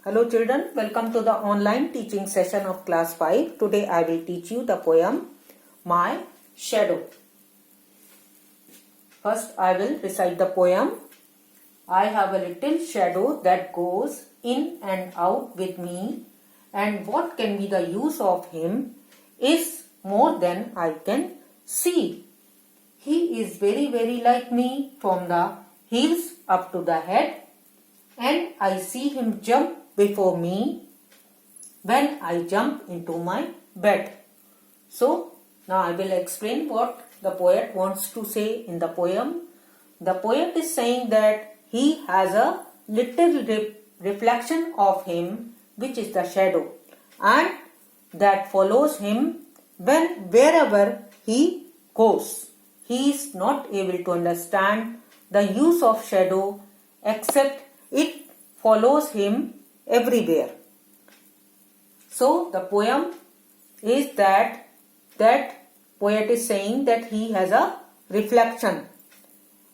Hello children, welcome to the online teaching session of class 5. Today I will teach you the poem My Shadow. First I will recite the poem. I have a little shadow that goes in and out with me, and what can be the use of him is more than I can see. He is very like me from the heels up to the head, and I see him jump before me when I jump into my bed. So now I will explain what the poet wants to say in the poem. The poet is saying that he has a little reflection of him, which is the shadow, and that follows him wherever he goes. He is not able to understand the use of shadow except it follows him everywhere. So the poem is that poet is saying that he has a reflection,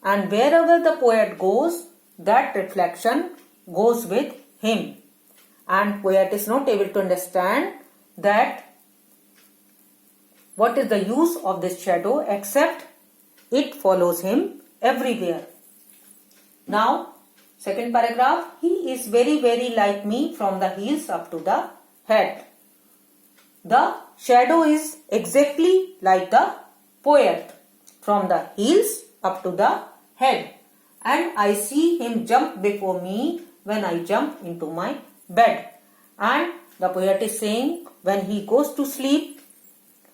and wherever the poet goes, that reflection goes with him, and poet is not able to understand that what is the use of this shadow except it follows him everywhere. Now second paragraph, he is very like me from the heels up to the head. The shadow is exactly like the poet from the heels up to the head, and I see him jump before me when I jump into my bed. And the poet is saying when he goes to sleep,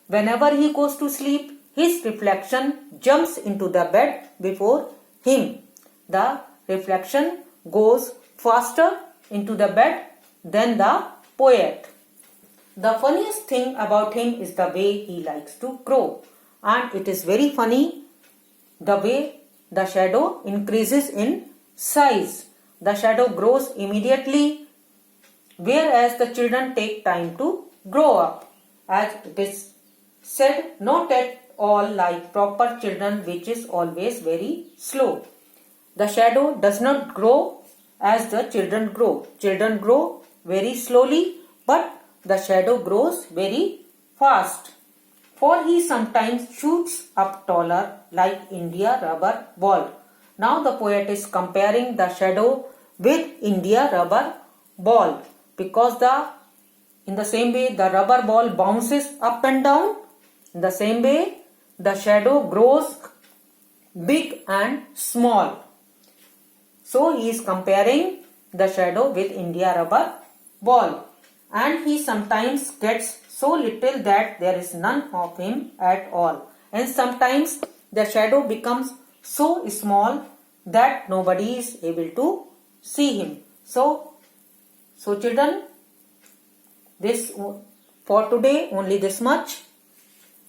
whenever he goes to sleep, his reflection jumps into the bed before him. The reflection goes faster into the bed than the poet. The funniest thing about him is the way he likes to grow, and it is very funny the way the shadow increases in size. The shadow grows immediately, whereas the children take time to grow up, as it is said, not at all like proper children, which is always very slow. The shadow does not grow as the children grow. Children grow very slowly, but the shadow grows very fast. For he sometimes shoots up taller like India rubber ball. Now the poet is comparing the shadow with India rubber ball, because in the same way the rubber ball bounces up and down, in the same way the shadow grows big and small. So he is comparing the shadow with India rubber ball, and he sometimes gets so little that there is none of him at all, and sometimes the shadow becomes so small that nobody is able to see him. So children, this for today only this much.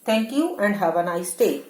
Thank you and have a nice day.